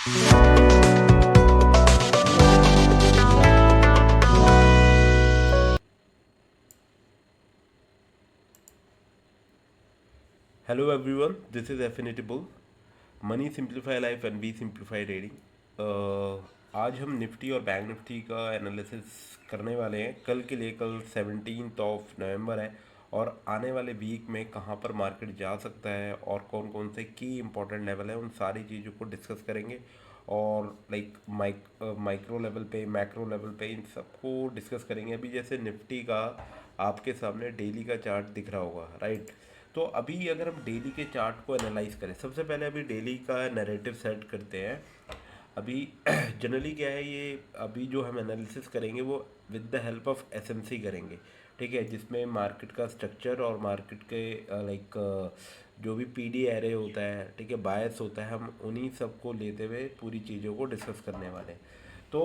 Hello everyone, this is Affinity Bull. Money simplify life and we simplify trading. आज हम Nifty और bank Nifty का analysis करने वाले हैं। कल के लिए, कल 17 नवंबर है और आने वाले वीक में कहाँ पर मार्केट जा सकता है और कौन कौन से की इंपॉर्टेंट लेवल है, उन सारी चीज़ों को डिस्कस करेंगे। और लाइक माइक्रो लेवल पे, मैक्रो लेवल पे, इन सबको डिस्कस करेंगे। अभी जैसे निफ्टी का आपके सामने डेली का चार्ट दिख रहा होगा, राइट। तो अभी अगर हम डेली के चार्ट को एनालाइज करें, सबसे पहले अभी डेली का नैरेटिव सेट करते हैं। अभी जनरली क्या है ये, अभी जो हम एनालिसिस करेंगे वो with the help of SMC करेंगे, ठीक है, जिसमें मार्केट का स्ट्रक्चर और मार्केट के लाइक जो भी पीडी एरे होता है, ठीक है, बायस होता है, हम उन्हीं सब को लेते हुए पूरी चीज़ों को डिस्कस करने वाले हैं। तो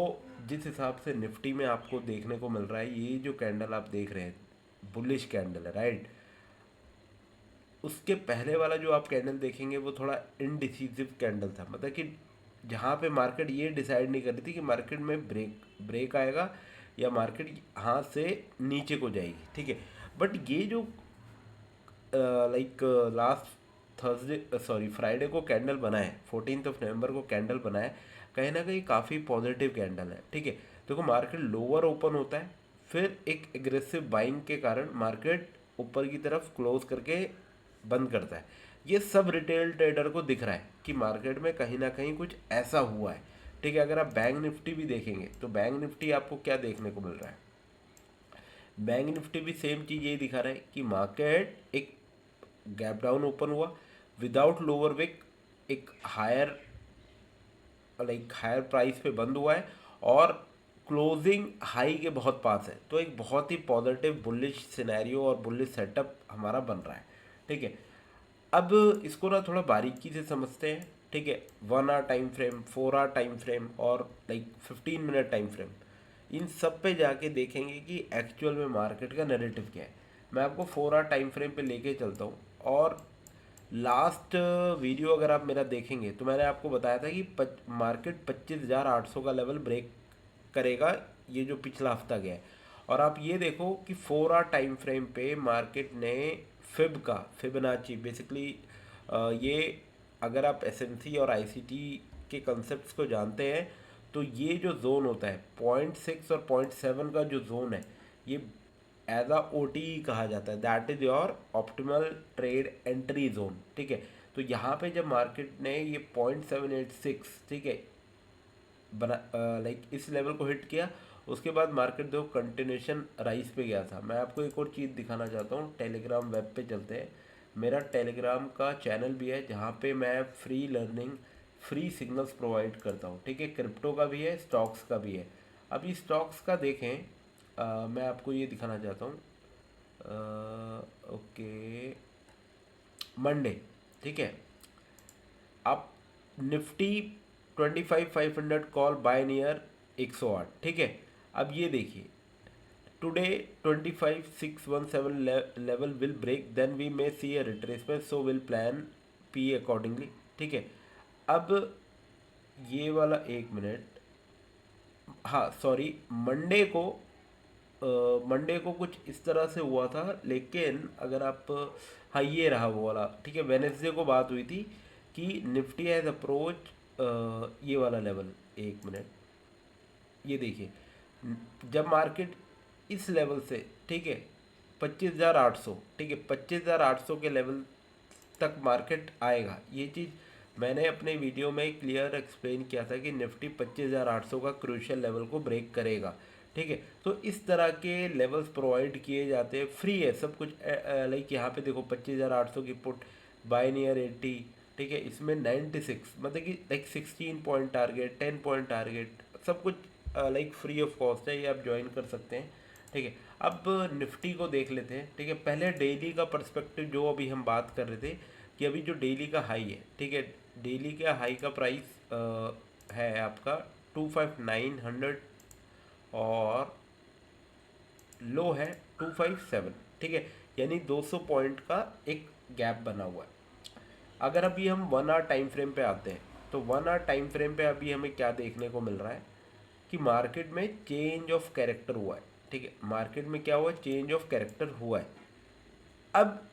जिस हिसाब से निफ्टी में आपको देखने को मिल रहा है, ये जो कैंडल आप देख रहे हैं, बुलिश कैंडल है, राइट। उसके पहले वाला जो आप कैंडल देखेंगे वो थोड़ा इनडिसिसिव कैंडल था, मतलब कि जहाँ पे मार्केट ये डिसाइड नहीं कर रही थी कि मार्केट में ब्रेक ब्रेक आएगा या मार्केट यहाँ से नीचे को जाएगी, ठीक है। बट ये जो like last Thursday, sorry, Friday को कैंडल बना है, 14 नवंबर को कैंडल बना है, कहीं ना कहीं काफ़ी पॉजिटिव कैंडल है, ठीक है। देखो, मार्केट लोअर ओपन होता है, फिर एक एग्रेसिव बाइंग के कारण मार्केट ऊपर की तरफ क्लोज करके बंद करता है। ये सब रिटेल ट्रेडर को दिख रहा है कि मार्केट में कहीं ना कहीं कुछ ऐसा हुआ है, ठीक है। अगर आप बैंक निफ्टी भी देखेंगे तो बैंक निफ्टी आपको क्या देखने को मिल रहा है, बैंक निफ्टी भी सेम चीज़ यही दिखा रहा है कि मार्केट एक गैप डाउन ओपन हुआ विदाउट लोअर विक, एक हायर हायर प्राइस पे बंद हुआ है और क्लोजिंग हाई के बहुत पास है। तो एक बहुत ही पॉजिटिव बुलिश सिनेरियो और बुलिश सेटअप हमारा बन रहा है, ठीक है। अब इसको ना थोड़ा बारीकी से समझते हैं, ठीक है। 1 hour time frame, 4 hour time frame और 15 मिनट टाइम फ्रेम, इन सब पे जाके देखेंगे कि एक्चुअल में मार्केट का नैरेटिव क्या है। मैं आपको 4 आवर टाइम फ्रेम पे लेके चलता हूँ। और लास्ट वीडियो अगर आप मेरा देखेंगे तो मैंने आपको बताया था कि मार्केट 25,800 का लेवल ब्रेक करेगा, ये जो पिछला हफ्ता गया है। और आप ये देखो कि 4 आवर टाइम फ्रेम पे मार्केट ने फिबनाची बेसिकली, ये अगर आप एसएमसी और आईसीटी के कंसेप्ट को जानते हैं तो ये जो जोन होता है 0.6 और 0.7 का जो जोन है, ये एज अ ओ टी कहा जाता है, that is your optimal trade entry zone, ठीक है। तो यहाँ पे जब मार्केट ने ये 0.786, ठीक है, बना इस लेवल को हिट किया, उसके बाद मार्केट देखो कंटिन्यूशन राइज पे गया था। मैं आपको एक और चीज़ दिखाना चाहता हूँ, टेलीग्राम वेब पे चलते हैं। मेरा टेलीग्राम का चैनल भी है जहाँ पे मैं free learning, free signals provide करता हूँ, ठीक है। क्रिप्टो का भी है, स्टॉक्स का भी है। अभी स्टॉक्स का देखें, मैं आपको ये दिखाना चाहता हूँ। ओके, मंडे, ठीक है। आप निफ्टी 25,500 कॉल बाय नियर 108, ठीक है। अब ये देखिए, today 25,617 level will break, then we may see a retracement, so will plan P accordingly, ठीक है। अब ये वाला, एक मिनट, हाँ सॉरी, मंडे को कुछ इस तरह से हुआ था, लेकिन अगर आप, हाँ ये रहा वो वाला, ठीक है। वेनेसडे को बात हुई थी कि निफ्टी हैज़ अप्रोच ये वाला लेवल, एक मिनट, ये देखिए, जब मार्केट इस लेवल से, ठीक है, 25,800, ठीक है, 25,800 के लेवल तक मार्केट आएगा, ये चीज़ मैंने अपने वीडियो में क्लियर एक्सप्लेन किया था कि निफ्टी 25,800 का क्रूशियल लेवल को ब्रेक करेगा, ठीक है। तो इस तरह के लेवल्स प्रोवाइड किए जाते हैं, फ्री है सब कुछ। यहाँ पे देखो 25,800 की पुट बाय नियर 80, ठीक है, इसमें 96, मतलब कि 16 पॉइंट टारगेट, 10 पॉइंट टारगेट, सब कुछ फ्री ऑफ कॉस्ट है, ये आप ज्वाइन कर सकते हैं, ठीक है। अब निफ्टी को देख लेते हैं, ठीक है। पहले डेली का पर्सपेक्टिव जो अभी हम बात कर रहे थे कि अभी जो डेली का हाई है, ठीक है, डेली का हाई का प्राइस है आपका 25,900 और लो है 257, ठीक है। यानी 200 पॉइंट का एक गैप बना हुआ है। अगर अभी हम 1 आवर टाइम फ्रेम पे आते हैं तो 1 आवर टाइम फ्रेम पे अभी हमें क्या देखने को मिल रहा है कि मार्केट में चेंज ऑफ कैरेक्टर हुआ है। ठीक है, मार्केट में क्या हुआ, चेंज ऑफ कैरेक्टर हुआ है। अब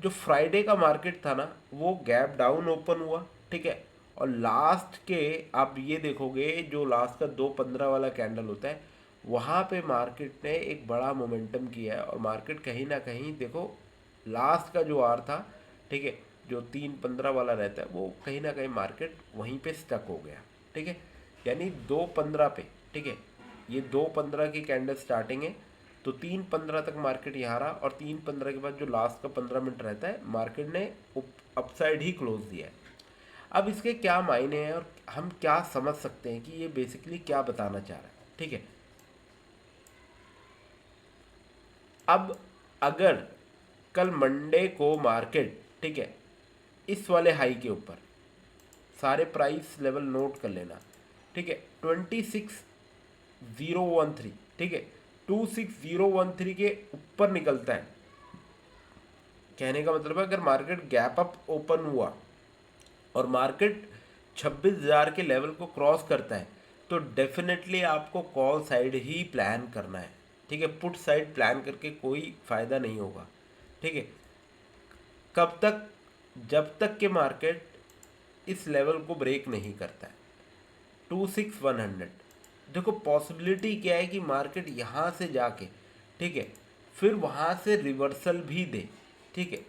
जो फ्राइडे का मार्केट था ना, वो गैप डाउन ओपन हुआ। ठीक है, और लास्ट के आप ये देखोगे, जो लास्ट का 2.15 वाला कैंडल होता है, वहाँ पे मार्केट ने एक बड़ा मोमेंटम किया है और मार्केट कहीं ना कहीं देखो लास्ट का जो आर था, ठीक है, जो 3.15 वाला रहता है, वो कहीं ना कहीं मार्केट वहीं पे स्टक हो गया। ठीक है, यानी 2.15 पे, ठीक है, ये 2.15 की कैंडल स्टार्टिंग है, तो 3.15 तक मार्केट यहाँ रहा और 3.15 के बाद जो लास्ट का 15 मिनट रहता है, मार्केट ने अपसाइड ही क्लोज दिया है। अब इसके क्या मायने हैं और हम क्या समझ सकते हैं कि ये बेसिकली क्या बताना चाह रहा है। ठीक है, अब अगर कल मंडे को मार्केट, ठीक है, इस वाले हाई के ऊपर, सारे प्राइस लेवल नोट कर लेना, ठीक है, 26,013, ठीक है, 26,013 के ऊपर निकलता है, कहने का मतलब है अगर मार्केट गैप अप ओपन हुआ और मार्केट 26,000 के लेवल को क्रॉस करता है, तो डेफिनेटली आपको कॉल साइड ही प्लान करना है। ठीक है, पुट साइड प्लान करके कोई फ़ायदा नहीं होगा। ठीक है, कब तक, जब तक के मार्केट इस लेवल को ब्रेक नहीं करता है, 26,100। देखो पॉसिबिलिटी क्या है कि मार्केट यहाँ से जाके, ठीक है, फिर वहाँ से रिवर्सल भी दे, ठीक है,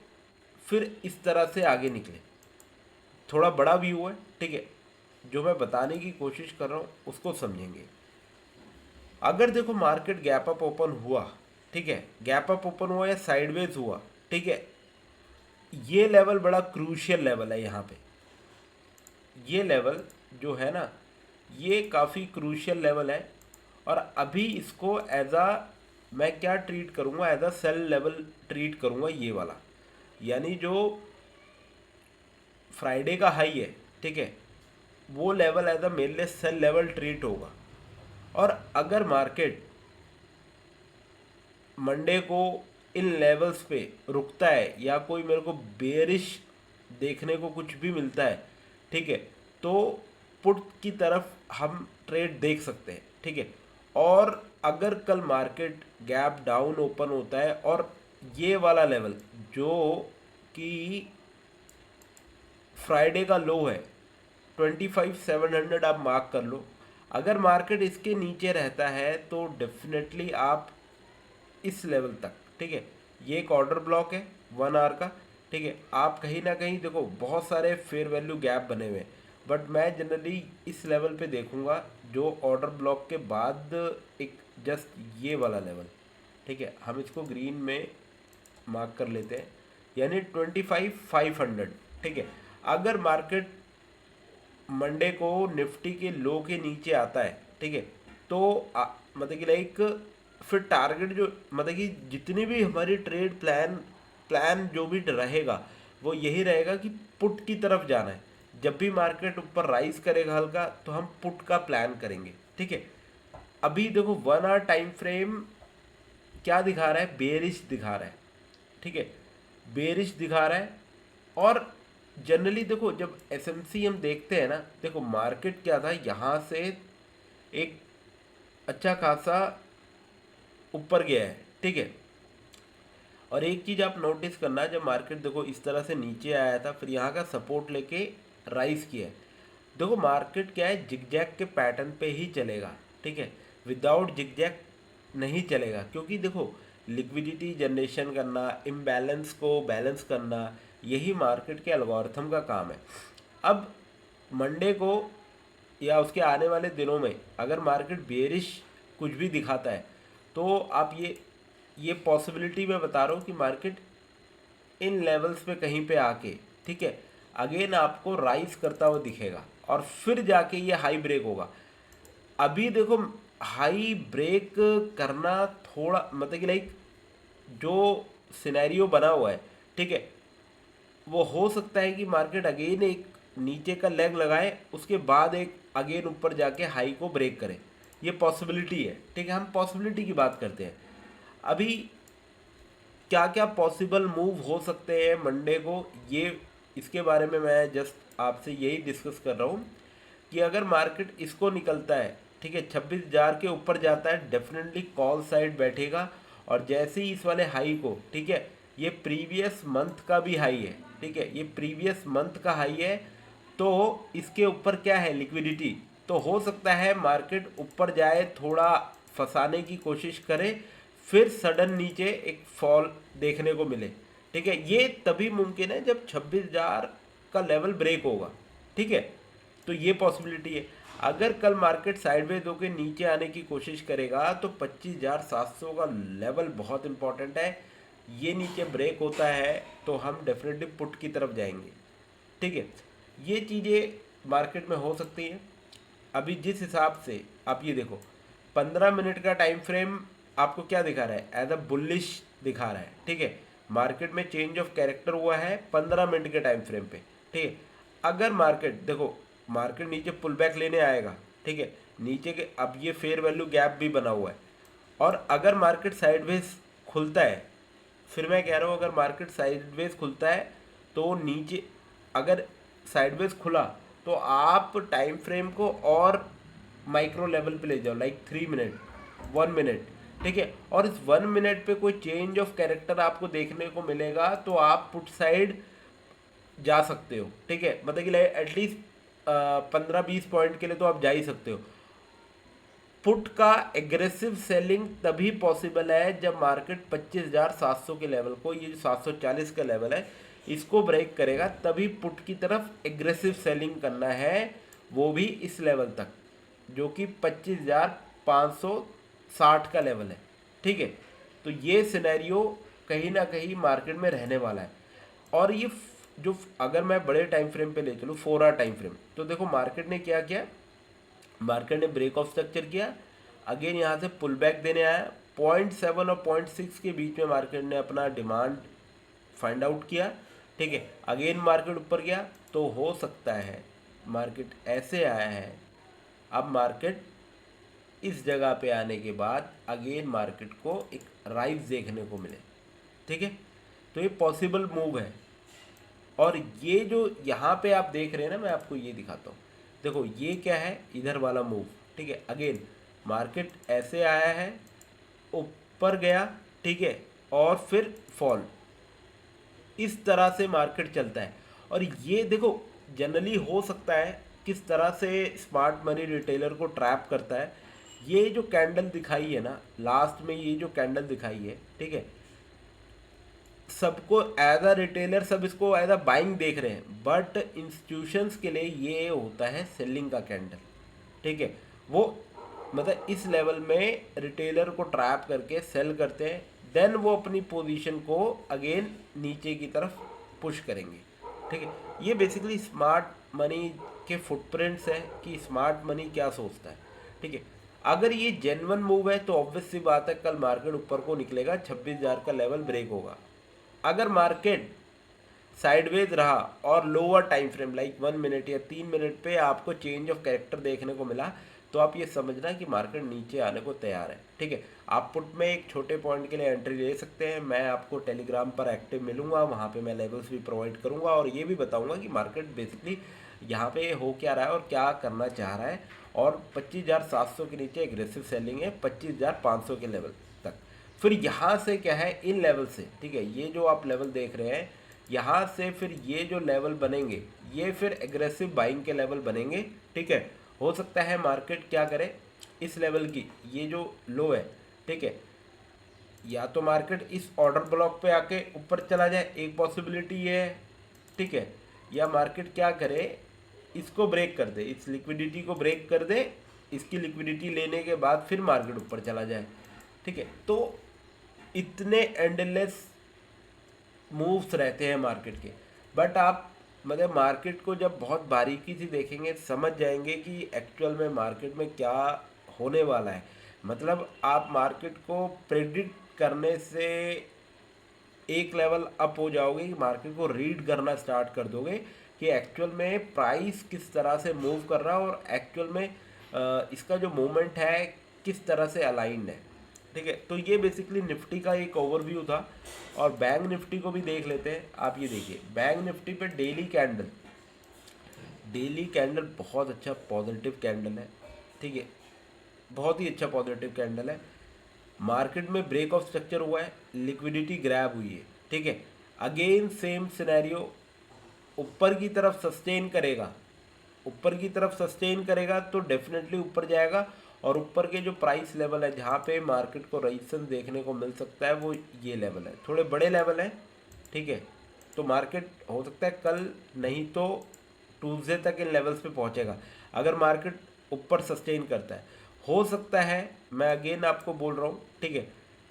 फिर इस तरह से आगे निकले। थोड़ा बड़ा व्यू है, ठीक है, जो मैं बताने की कोशिश कर रहा हूँ उसको समझेंगे। अगर देखो मार्केट गैप अप ओपन हुआ, ठीक है, गैप अप ओपन हुआ या साइडवेज हुआ, ठीक है, ये लेवल बड़ा क्रूशियल लेवल है। यहाँ पे ये लेवल जो है ना, ये काफ़ी क्रूशियल लेवल है और अभी इसको एज अ, मैं क्या ट्रीट करूँगा, as a sell level treat करूँगा ये वाला। यानी जो फ्राइडे का हाई है, ठीक है, वो लेवल एज अ मेरे लिए सेल लेवल ट्रीट होगा। और अगर मार्केट मंडे को इन लेवल्स पे रुकता है या कोई मेरे को बेरिश देखने को कुछ भी मिलता है, ठीक है, तो पुट की तरफ हम ट्रेड देख सकते हैं। ठीक है, और अगर कल मार्केट गैप डाउन ओपन होता है और ये वाला लेवल जो कि फ्राइडे का लो है, 25,700 आप मार्क कर लो, अगर मार्केट इसके नीचे रहता है तो डेफिनेटली आप इस लेवल तक, ठीक है, ये एक ऑर्डर ब्लॉक है 1 आवर का। ठीक है, आप कहीं ना कहीं देखो बहुत सारे फेयर वैल्यू गैप बने हुए हैं, बट मैं जनरली इस लेवल पे देखूंगा जो ऑर्डर ब्लॉक के बाद एक जस्ट ये वाला लेवल। ठीक है, हम इसको ग्रीन में मार्क कर लेते हैं, यानी 25,500। ठीक है, अगर मार्केट मंडे को निफ्टी के लो के नीचे आता है, ठीक है, तो मतलब कि लाइक फिर टारगेट जो, मतलब कि जितनी भी हमारी ट्रेड प्लान प्लान जो भी रहेगा वो यही रहेगा कि पुट की तरफ जाना है। जब भी मार्केट ऊपर राइज करेगा हल्का तो हम पुट का प्लान करेंगे। ठीक है, अभी देखो 1 आवर टाइम फ्रेम क्या दिखा रहा है, बेरिश दिखा रहा है। ठीक है, बेरिश दिखा रहा है। और जनरली देखो जब एसएमसी हम देखते हैं ना, देखो मार्केट क्या था, यहाँ से एक अच्छा खासा ऊपर गया है। ठीक है, और एक चीज़ आप नोटिस करना, जब मार्केट देखो इस तरह से नीचे आया था फिर यहाँ का सपोर्ट लेके राइज किया है। देखो मार्केट क्या है, जिगजैग के पैटर्न पे ही चलेगा। ठीक है, विदाउट जिगजैग नहीं चलेगा, क्योंकि देखो लिक्विडिटी जनरेशन करना, इम्बैलेंस को बैलेंस करना, यही मार्केट के एल्गोरिथम का काम है। अब मंडे को या उसके आने वाले दिनों में अगर मार्केट बेरिश कुछ भी दिखाता है, तो आप ये पॉसिबिलिटी मैं बता रहा हूँ कि मार्केट इन लेवल्स पे कहीं पे आके, ठीक है, अगेन आपको राइज करता हुआ दिखेगा और फिर जाके ये हाई ब्रेक होगा। अभी देखो हाई ब्रेक करना थोड़ा, मतलब कि लाइक जो सिनेरियो बना हुआ है, ठीक है, वो हो सकता है कि मार्केट अगेन एक नीचे का लेग लगाए, उसके बाद एक अगेन ऊपर जाके हाई को ब्रेक करे। ये पॉसिबिलिटी है। ठीक है, हम पॉसिबिलिटी की बात करते हैं। अभी क्या क्या पॉसिबल मूव हो सकते हैं मंडे को, ये इसके बारे में मैं जस्ट आपसे यही डिस्कस कर रहा हूँ कि अगर मार्केट इसको निकलता है, ठीक है, 26,000 के ऊपर जाता है, डेफिनेटली कॉल साइड बैठेगा। और जैसे ही इस वाले हाई को, ठीक है, ये प्रीवियस मंथ का भी हाई है, ठीक है, ये प्रीवियस मंथ का हाई है, तो इसके ऊपर क्या है, लिक्विडिटी। तो हो सकता है मार्केट ऊपर जाए, थोड़ा फंसाने की कोशिश करे, फिर सडन नीचे एक फॉल देखने को मिले, ठीक है। ये तभी मुमकिन है जब 26,000 का लेवल ब्रेक होगा, ठीक है। तो ये पॉसिबिलिटी है। अगर कल मार्केट साइडवेज होकर नीचे आने की कोशिश करेगा तो 25,700 का लेवल बहुत इंपॉर्टेंट है। ये नीचे ब्रेक होता है तो हम डेफिनेटली पुट की तरफ जाएंगे, ठीक है। ये चीज़ें मार्केट में हो सकती हैं। अभी जिस हिसाब से आप ये देखो, 15 मिनट का टाइम फ्रेम आपको क्या दिखा रहा है, एज अ बुलिश दिखा रहा है, ठीक है। मार्केट में चेंज ऑफ कैरेक्टर हुआ है 15 मिनट के टाइम फ्रेम पे, ठीक है। अगर मार्केट देखो, मार्केट नीचे पुल बैक लेने आएगा, ठीक है, नीचे के अब ये फेयर वैल्यू गैप भी बना हुआ है। और अगर मार्केट साइडवेज खुलता है, फिर मैं कह रहा हूँ अगर मार्केट साइडवेज खुलता है तो नीचे, अगर साइडवेज खुला तो आप टाइम फ्रेम को और माइक्रो लेवल पे ले जाओ, लाइक 3 मिनट, 1 मिनट, ठीक है। और इस 1 मिनट पे कोई चेंज ऑफ कैरेक्टर आपको देखने को मिलेगा तो आप पुट साइड जा सकते हो, ठीक है। मतलब कि एटलीस्ट 15-20 पॉइंट के लिए तो आप जा ही सकते हो। पुट का एग्रेसिव सेलिंग तभी पॉसिबल है जब मार्केट 25,700 के लेवल को, ये जो 740 का लेवल है, इसको ब्रेक करेगा, तभी पुट की तरफ एग्रेसिव सेलिंग करना है, वो भी इस लेवल तक, जो कि 25,560 का लेवल है, ठीक है। तो ये सिनेरियो कहीं ना कहीं मार्केट में रहने वाला है। और ये जो, अगर मैं बड़े टाइम फ्रेम पे ले चलूँ, 4 आवर टाइम फ्रेम, तो देखो मार्केट ने क्या किया, मार्केट ने ब्रेक ऑफ स्ट्रक्चर किया, अगेन यहाँ से पुल बैक देने आया, 0.7 और 0.6 के बीच में मार्केट ने अपना डिमांड फाइंड आउट किया, ठीक है। अगेन मार्केट ऊपर गया, तो हो सकता है मार्केट ऐसे आया है, अब मार्केट इस जगह पे आने के बाद अगेन मार्केट को एक राइज देखने को मिले, ठीक है। तो ये पॉसिबल मूव है। और ये जो यहाँ पे आप देख रहे हैं ना, मैं आपको ये दिखाता हूँ, देखो ये क्या है, इधर वाला मूव, ठीक है। अगेन मार्केट ऐसे आया है, ऊपर गया, ठीक है, और फिर फॉल, इस तरह से मार्केट चलता है। और ये देखो जनरली हो सकता है किस तरह से स्मार्ट मनी रिटेलर को ट्रैप करता है। ये जो कैंडल दिखाई है ना लास्ट में, ये जो कैंडल दिखाई है, ठीक है, सबको एज अ रिटेलर सब इसको एज अ बाइंग देख रहे हैं, बट इंस्टीट्यूशंस के लिए ये होता है सेलिंग का कैंडल, ठीक है। वो मतलब इस लेवल में रिटेलर को ट्रैप करके सेल करते हैं, देन वो अपनी पोजीशन को अगेन नीचे की तरफ पुश करेंगे, ठीक है। ये बेसिकली स्मार्ट मनी के फुटप्रिंट्स है कि स्मार्ट मनी क्या सोचता है, ठीक है। अगर ये जेन्युइन मूव है तो ऑब्वियस सी बात है कल मार्केट ऊपर को निकलेगा, 26,000 का लेवल ब्रेक होगा। अगर मार्केट साइडवेज रहा और lower time frame like 1 minute या 3 मिनट पे आपको चेंज ऑफ कैरेक्टर देखने को मिला, तो आप ये समझना कि मार्केट नीचे आने को तैयार है, ठीक है। आप पुट में एक छोटे पॉइंट के लिए एंट्री ले सकते हैं। मैं आपको टेलीग्राम पर एक्टिव मिलूंगा, वहाँ पे मैं लेवल्स भी प्रोवाइड करूँगा और ये भी बताऊँगा कि मार्केट बेसिकली यहाँ पे हो क्या रहा है और क्या करना चाह रहा है। और 25,700 के नीचे एग्रेसिव सेलिंग है 25,500 के लेवल तक। फिर यहाँ से क्या है, इन लेवल से, ठीक है, ये जो आप लेवल देख रहे हैं, यहाँ से फिर ये जो लेवल बनेंगे, ये फिर एग्रेसिव बाइंग के लेवल बनेंगे, ठीक है। हो सकता है मार्केट क्या करे, इस लेवल की ये जो लो है, ठीक है, या तो मार्केट इस ऑर्डर ब्लॉक पे आके ऊपर चला जाए, एक पॉसिबिलिटी ये है, ठीक है। या मार्केट क्या करे, इसको ब्रेक कर दे, इस लिक्विडिटी को ब्रेक कर दे, इसकी लिक्विडिटी लेने के बाद फिर मार्केट ऊपर चला जाए, ठीक है। तो इतने एंडलेस मूव्स रहते हैं मार्केट के, बट आप मतलब मार्केट को जब बहुत बारीकी से देखेंगे समझ जाएंगे कि एक्चुअल में मार्केट में क्या होने वाला है। मतलब आप मार्केट को प्रेडिक्ट करने से एक लेवल अप हो जाओगे कि मार्केट को रीड करना स्टार्ट कर दोगे कि एक्चुअल में प्राइस किस तरह से मूव कर रहा है और एक्चुअल में इसका जो मूवमेंट है किस तरह से अलाइंड है। ठीक है, तो ये बेसिकली निफ्टी का एक ओवरव्यू था। और बैंक निफ्टी को भी देख लेते हैं। आप ये देखिए बैंक निफ्टी पे डेली कैंडल बहुत अच्छा पॉजिटिव कैंडल है। ठीक है, बहुत ही अच्छा पॉजिटिव कैंडल है। मार्केट में ब्रेक ऑफ स्ट्रक्चर हुआ है, लिक्विडिटी ग्रैब हुई है। ठीक है, अगेन सेम सिनेरियो, ऊपर की तरफ सस्टेन करेगा, ऊपर की तरफ सस्टेन करेगा तो डेफिनेटली ऊपर जाएगा। और ऊपर के जो प्राइस लेवल है जहाँ पे मार्केट को रेजिस्टेंस देखने को मिल सकता है वो ये लेवल है, थोड़े बड़े लेवल है। ठीक है, तो मार्केट हो सकता है कल नहीं तो ट्यूसडे तक इन लेवल्स पे पहुँचेगा अगर मार्केट ऊपर सस्टेन करता है। हो सकता है, मैं अगेन आपको बोल रहा हूँ, ठीक है,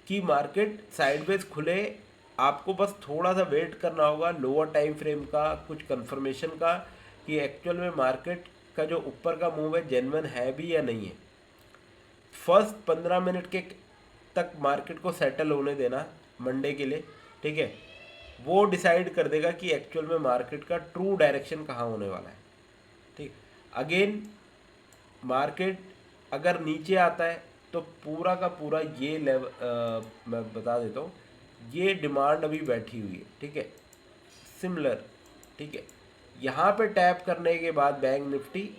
कि मार्केट साइडवेज खुले। आपको बस थोड़ा सा वेट करना होगा लोअर टाइम फ्रेम का कुछ कंफर्मेशन का कि एक्चुअल में मार्केट का जो ऊपर का मूव है जेन्युइन है भी या नहीं है। फर्स्ट 15 मिनट के तक मार्केट को सेटल होने देना मंडे के लिए। ठीक है, वो डिसाइड कर देगा कि एक्चुअल में मार्केट का ट्रू डायरेक्शन कहाँ होने वाला है। ठीक, अगेन मार्केट अगर नीचे आता है तो पूरा का पूरा ये लेवल मैं बता देता हूँ, ये डिमांड अभी बैठी हुई है। ठीक है, सिमिलर। ठीक है, यहाँ पे टैप करने के बाद बैंक निफ्टी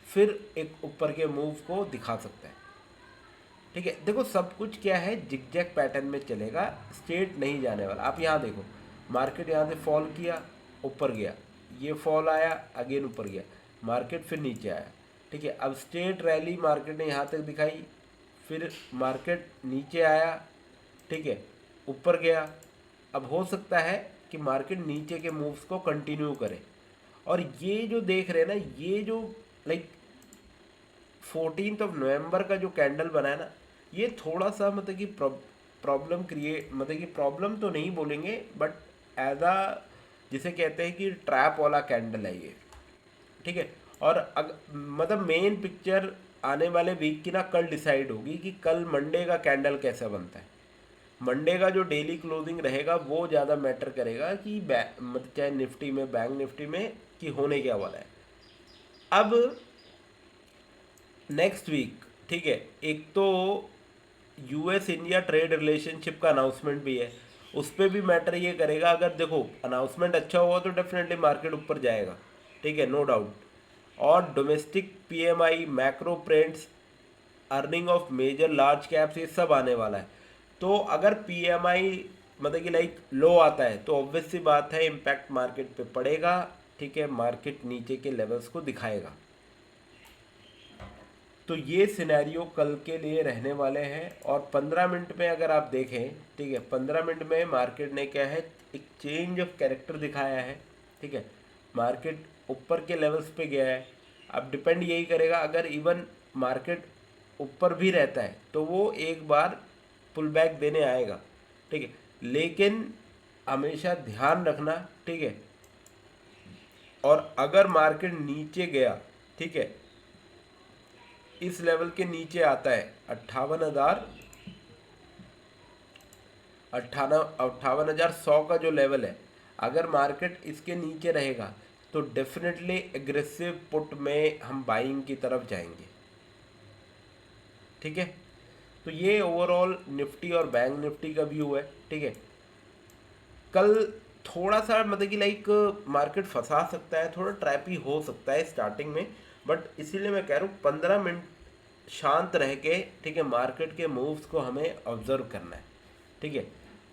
फिर एक ऊपर के मूव को दिखा सकता है। ठीक है, देखो सब कुछ क्या है जिगजैग पैटर्न में चलेगा, स्ट्रेट नहीं जाने वाला। आप यहाँ देखो मार्केट यहाँ से फॉल किया, ऊपर गया, ये फॉल आया, अगेन ऊपर गया, मार्केट फिर नीचे आया। ठीक है, अब स्ट्रेट रैली मार्केट ने यहाँ तक दिखाई, फिर मार्केट नीचे आया। ठीक है, ऊपर गया। अब हो सकता है कि मार्केट नीचे के मूव्स को कंटिन्यू करे। और ये जो देख रहे हैं ना, ये जो लाइक 14 नवंबर का जो कैंडल बना है ना, ये थोड़ा सा मतलब कि प्रॉब्लम क्रिएट, मतलब कि प्रॉब्लम तो नहीं बोलेंगे बट एज अ जिसे कहते हैं कि ट्रैप वाला कैंडल है ये। ठीक है, और मतलब मेन पिक्चर आने वाले वीक की ना कल डिसाइड होगी कि कल मंडे का कैंडल कैसा बनता है। मंडे का जो डेली क्लोजिंग रहेगा वो ज़्यादा मैटर करेगा कि मतलब चाहे निफ्टी में बैंक निफ्टी में कि होने क्या वाला है। अब नेक्स्ट वीक, ठीक है, एक तो यूएस इंडिया ट्रेड रिलेशनशिप का अनाउंसमेंट भी है, उस पर भी मैटर ये करेगा। अगर देखो अनाउंसमेंट अच्छा हुआ तो डेफिनेटली मार्केट ऊपर जाएगा। ठीक है, नो डाउट। और domestic PMI, macro prints, earning of major large caps, ये सब आने वाला है। तो अगर पीएमआई मतलब कि लाइक लो आता है तो ऑब्वियस सी बात है इम्पैक्ट मार्केट पे पड़ेगा। ठीक है, मार्केट नीचे के लेवल्स को दिखाएगा। तो ये सिनेरियो कल के लिए रहने वाले हैं। और 15 मिनट में अगर आप देखें, ठीक है, 15 मिनट में मार्केट ने क्या है एक चेंज ऑफ कैरेक्टर दिखाया है। ठीक है, मार्केट ऊपर के लेवल्स पे गया है। अब डिपेंड यही करेगा, अगर इवन मार्केट ऊपर भी रहता है तो वो एक बार पुल बैक देने आएगा। ठीक है, लेकिन हमेशा ध्यान रखना। ठीक है, और अगर मार्केट नीचे गया, ठीक है, इस लेवल के नीचे आता है 58,100 का जो लेवल है, अगर मार्केट इसके नीचे रहेगा तो डेफिनेटली एग्रेसिव पुट में हम बाइंग की तरफ जाएंगे। ठीक है, तो ये ओवरऑल निफ्टी और बैंक निफ्टी का व्यू है। ठीक है, कल थोड़ा सा मतलब कि लाइक मार्केट फंसा सकता है, थोड़ा ट्रैपी हो सकता है स्टार्टिंग में, बट इसीलिए मैं कह रहा हूँ 15 मिनट शांत रह के, ठीक है, मार्केट के मूव्स को हमें ऑब्जर्व करना है। ठीक है,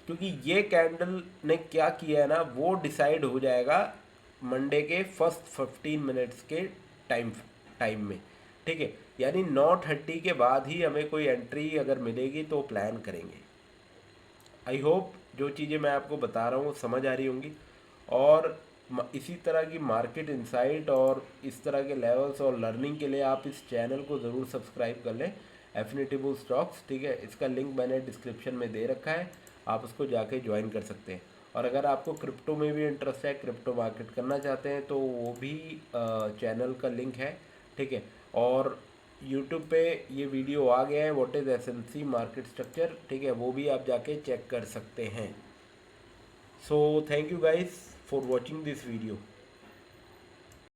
क्योंकि ये कैंडल ने क्या किया है ना वो डिसाइड हो जाएगा मंडे के फर्स्ट 15 मिनट्स के टाइम टाइम में। ठीक है, यानी 9:30 के बाद ही हमें कोई एंट्री अगर मिलेगी तो प्लान करेंगे। आई होप जो चीज़ें मैं आपको बता रहा हूँ वो समझ आ रही होंगी। और इसी तरह की मार्केट इंसाइट और इस तरह के लेवल्स और लर्निंग के लिए आप इस चैनल को ज़रूर सब्सक्राइब कर लें, एफिनिटी बुल स्टॉक्स। ठीक है, इसका लिंक मैंने डिस्क्रिप्शन में दे रखा है, आप उसको जाके ज्वाइन कर सकते हैं। और अगर आपको क्रिप्टो में भी इंटरेस्ट है, क्रिप्टो मार्केट करना चाहते हैं तो वो भी चैनल का लिंक है। ठीक है, और यूट्यूब पे ये वीडियो आ गया है, what is SNC market structure. ठीक है, वो भी आप जाके चेक कर सकते हैं। So thank you guys for watching this video.